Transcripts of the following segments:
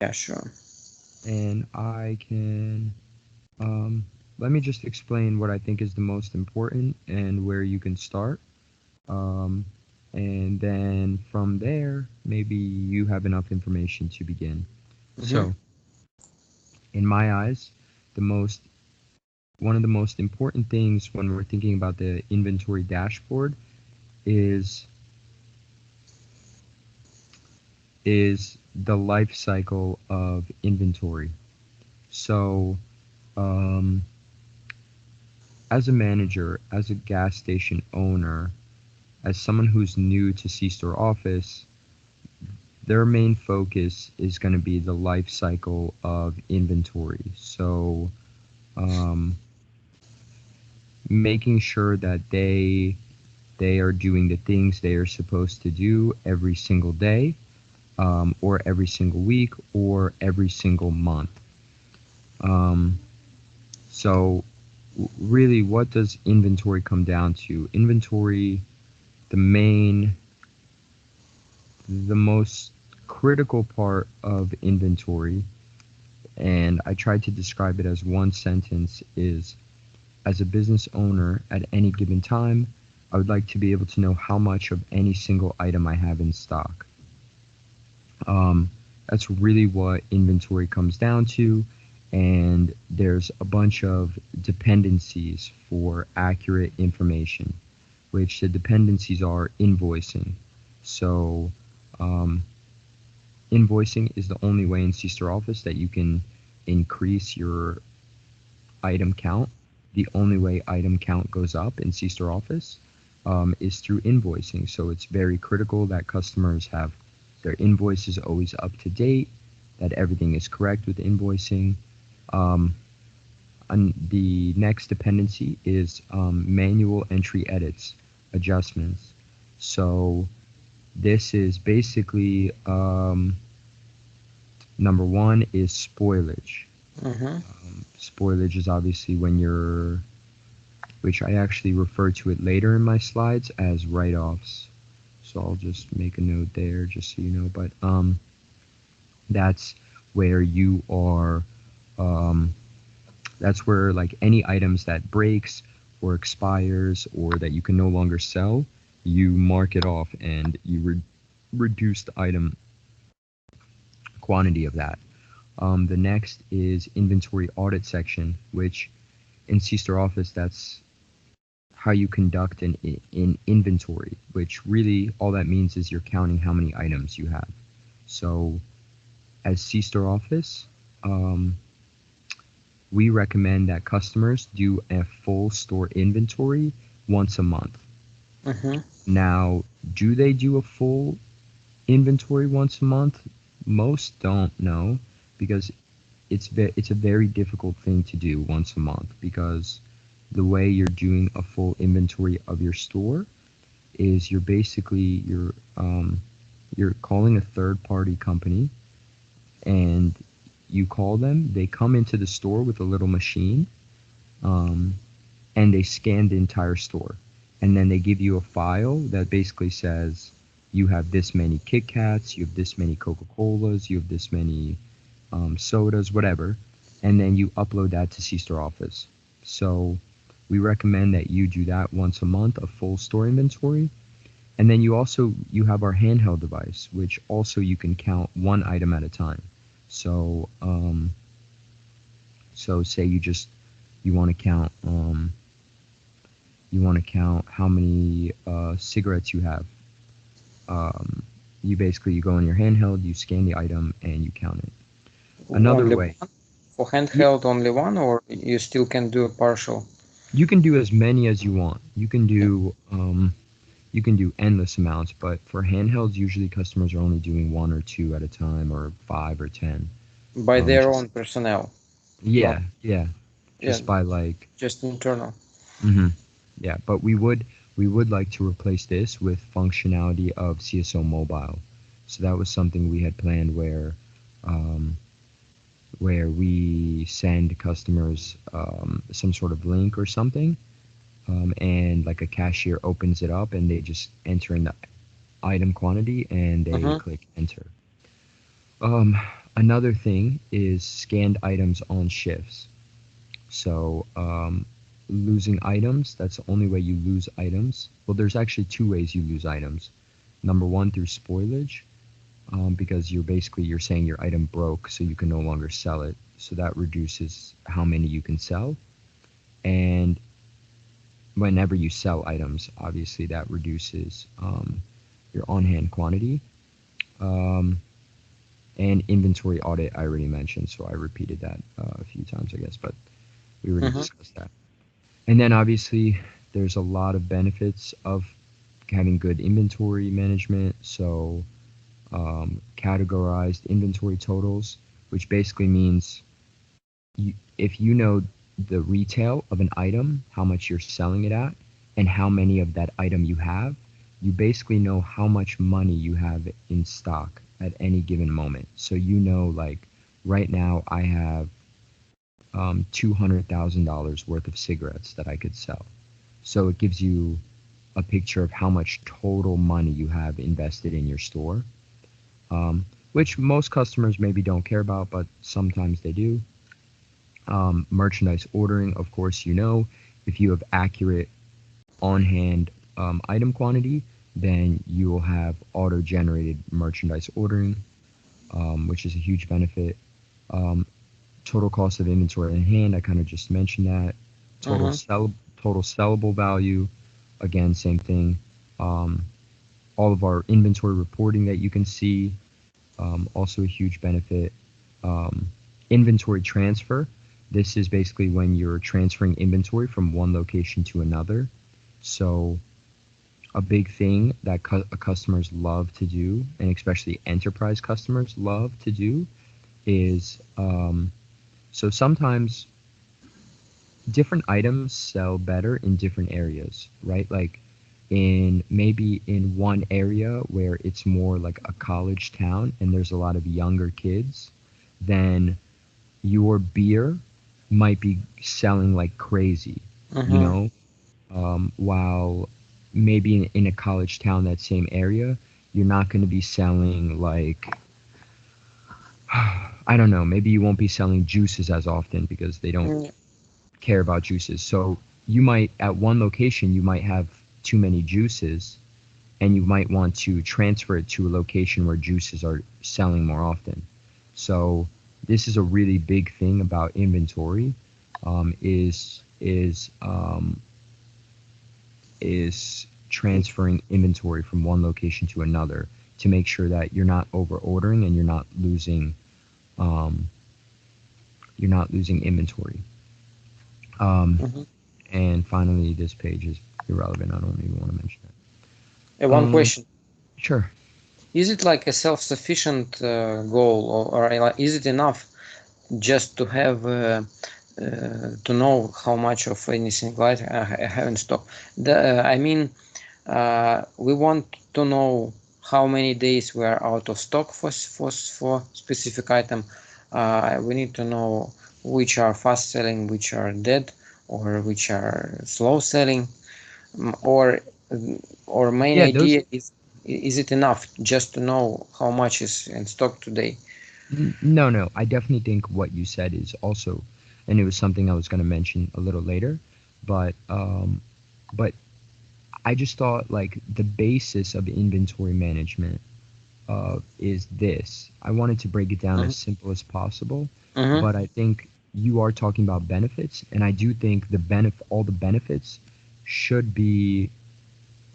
Yeah, sure. And I can let me just explain what I think is the most important and where you can start. Um, and then from there, maybe you have enough information to begin. Mm-hmm. So, in my eyes, the most one of the most important things when we're thinking about the inventory dashboard is is the life cycle of inventory. So, um, as a manager, as a gas station owner, as someone who's new to C-Store Office, their main focus is going to be the life cycle of inventory. So, um, making sure that they are doing the things they are supposed to do every single day, or every single week, or every single month. Um, so, really, what does inventory come down to? Inventory, the main, the most critical part of inventory, and I tried to describe it as one sentence, is as a business owner at any given time, I would like to be able to know how much of any single item I have in stock. Um, that's really what inventory comes down to. And there's a bunch of dependencies for accurate information, which the dependencies are invoicing. So, um, invoicing is the only way in C-Store Office that you can increase your item count. The only way item count goes up in C-Store Office is through invoicing. So it's very critical that customers have their invoices always up to date, that everything is correct with invoicing. Um, and the next dependency is manual entry edits, adjustments. So this is basically number one is spoilage. Mm-hmm. Spoilage is obviously when you're, which I actually refer to it later in my slides as write-offs. So I'll just make a note there just so you know. But that's where you are. Um, that's where like any items that breaks or expires or that you can no longer sell, you mark it off and you reduce the item quantity of that. The next is inventory audit section, which in C-Store Office, that's how you conduct an inventory, which really all that means is you're counting how many items you have. So as C-Store Office, um, we recommend that customers do a full store inventory once a month. Mm-hmm. Now, do they do a full inventory once a month? Most don't know because it's a very difficult thing to do once a month because the way you're doing a full inventory of your store is you're calling a third party company and you call them. They come into the store with a little machine, um, and they scan the entire store, and then they give you a file that basically says you have this many Kit Kats, you have this many Coca Colas, you have this many sodas, whatever, and then you upload that to C-Store Office. So we recommend that you do that once a month, a full store inventory. And then you have our handheld device, which also you can count one item at a time. So so say you want to count how many cigarettes you have. Um, you go on your handheld, you scan the item, and you count it. Another Only way, one for y- handheld, only one, or you still can do a partial. you can do as many as you want. Yeah. You can do endless amounts, but for handhelds, usually customers are only doing one or two at a time, or 5 or 10. By their Just own personnel, not, yeah, yeah, just by like, just internal. hmm yeah. But we would like to replace this with functionality of CSO Mobile. So that was something we had planned um, where we send customers some sort of link or something, and like a cashier opens it up and they just enter in the item quantity and they Mm-hmm. click enter. Um, Another thing is scanned items on shifts. So losing items, that's the only way you lose items. Well, there's actually two ways you lose items. Number one, through spoilage, because you're saying your item broke, so you can no longer sell it. So that reduces how many you can sell. And whenever you sell items, obviously that reduces your on-hand quantity. And inventory audit, I already mentioned, so I repeated that a few times, I guess, but we already Mm-hmm. discussed that. And then obviously, there's a lot of benefits of having good inventory management. So, categorized inventory totals, which basically means if you know the retail of an item, how much you're selling it at, and how many of that item you have, you basically know how much money you have in stock at any given moment. So you know, like right now, I have $200,000 worth of cigarettes that I could sell. So it gives you a picture of how much total money you have invested in your store, which most customers maybe don't care about, but sometimes they do. Merchandise ordering, of course, if you have accurate on-hand item quantity, then you will have auto-generated merchandise ordering, which is a huge benefit. Um, Total cost of inventory in hand, I kind of just mentioned that. Total Mm-hmm. sell total sellable value, again, same thing. Um, all of our inventory reporting that you can see, also a huge benefit. Um, Inventory transfer. This is basically when you're transferring inventory from one location to another. So a big thing that customers love to do, and especially enterprise customers love to do, is so sometimes different items sell better in different areas, right? Like in one area where it's more like a college town and there's a lot of younger kids, then your beer might be selling like crazy, you Mm-hmm. know? While maybe in a college town, that same area, you're not going to be selling like, I don't know, maybe you won't be selling juices as often because they don't Mm, care about juices. So you might, at one location, you might have too many juices and you might want to transfer it to a location where juices are selling more often. So this is a really big thing about inventory, is transferring inventory from one location to another to make sure that you're not over ordering and um, you're not losing inventory. Um, mhm. and finally, this page is irrelevant. I don't even want to mention it. One question. Sure. Is it like a self-sufficient goal, or is it enough just to have to know how much of anything like I have in stock? I mean, we want to know how many days we are out of stock for specific item. We need to know which are fast selling, which are dead, or which are slow selling. Or main Yeah, those. idea is it enough just to know how much is in stock today? No, no. I definitely think what you said is also, and it was something I was going to mention a little later, but I just thought like the basis of inventory management is this. I wanted to break it down Mm-hmm. as simple as possible, Mm-hmm. but I think you are talking about benefits, and I do think all the benefits should be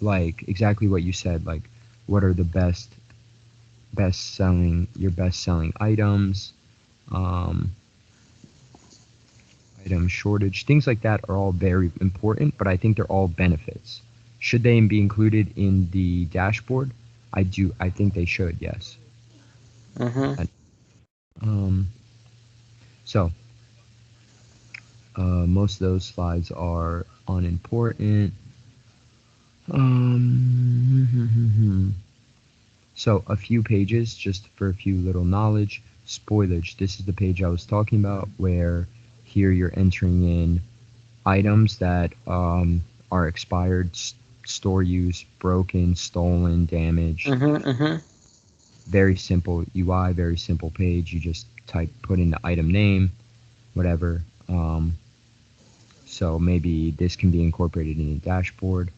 like exactly what you said. Like, what are the best selling items, um, item shortage, things like that are all very important, but I think they're all benefits. Should they be included in the dashboard? I think they should, yes. Mm-hmm. And, um, so most of those slides are unimportant. Um, so a few pages just for a few little knowledge. Spoilage. This is the page I was talking about where here you're entering in items that are expired, store use, broken, stolen, damaged. Mm-hmm. Mm-hmm. very simple UI, very simple page. You just put in the item name, whatever. So maybe this can be incorporated in the dashboard.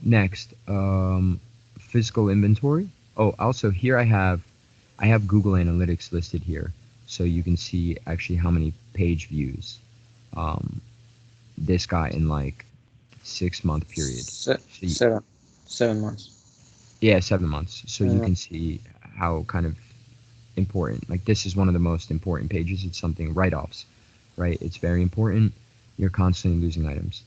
Next, physical inventory. Oh, also here I have Google Analytics listed here, so you can see actually how many page views this got in like 6-month period. So 7 months. Yeah, 7 months. So you can see how kind of important. Like this is one of the most important pages. It's something write-offs, right? It's very important. You're constantly losing items.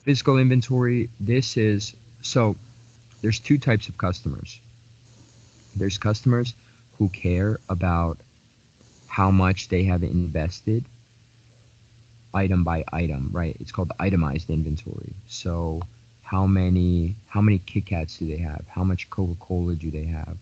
Physical inventory. This is so. There's two types of customers. There's customers who care about how much they have invested item by item, right? It's called itemized inventory. So how many Kit Kats do they have? How much Coca-Cola do they have?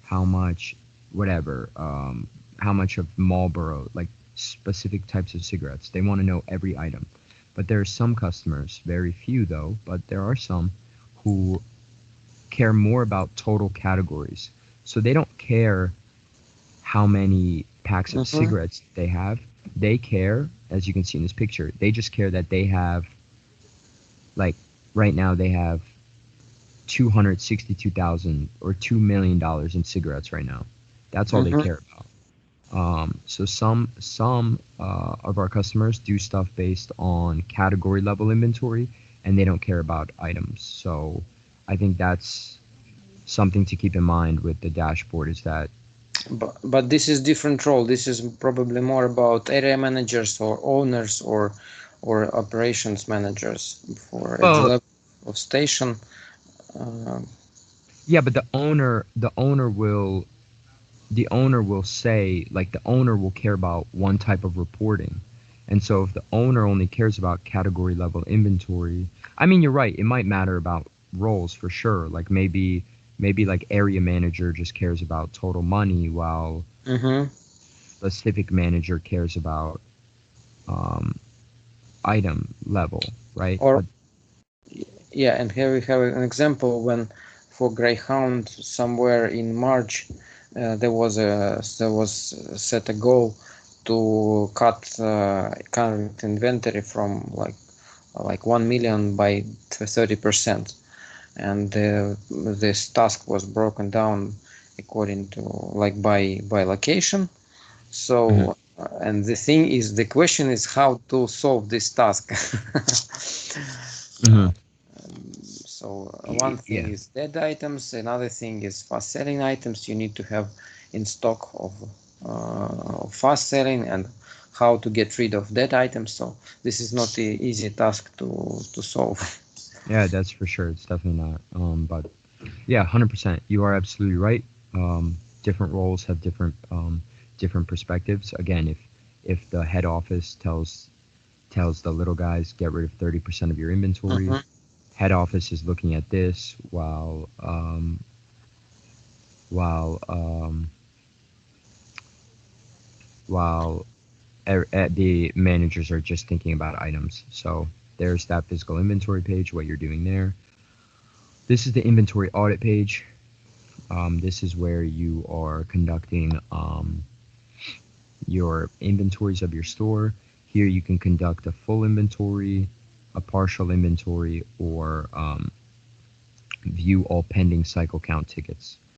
How much whatever, how much of Marlboro, like specific types of cigarettes. They want to know every item. But there are some customers, very few though, but there are some who care more about total categories. So they don't care how many packs of cigarettes they have. They care, as you can see in this picture, they just care that they have, like right now they have 262,000 or $2 million in cigarettes right now. That's all they care about. So some of our customers do stuff based on category level inventory, and they don't care about items. So I think that's something to keep in mind with the dashboard, is that. But this is different role. This is probably more about area managers or owners or operations managers for at the level of station. Yeah, but the owner will say, like, the owner will care about one type of reporting. And so if the owner only cares about category level inventory, I mean, you're right, it might matter about roles for sure. Like maybe like area manager just cares about total money, while specific manager cares about item level, right? Yeah, and here we have an example when for Greyhound somewhere in March there was set a goal to cut current inventory from like 1 million by 30%, and this task was broken down according to like by location. So and the question is how to solve this task. So one thing is dead items, another thing is fast selling items. You need to have in stock of fast selling, and how to get rid of dead items. So this is not an easy task to solve. Yeah, that's for sure. It's definitely not. But yeah, 100%. You are absolutely right. Different roles have different perspectives. Again, if the head office tells the little guys, get rid of 30% of your inventory, head office is looking at this, while the managers are just thinking about items. So there's that physical inventory page, what you're doing there. This is the inventory audit page. This is where you are conducting your inventories of your store. Here you can conduct a full inventory, a partial inventory, or view all pending cycle count tickets.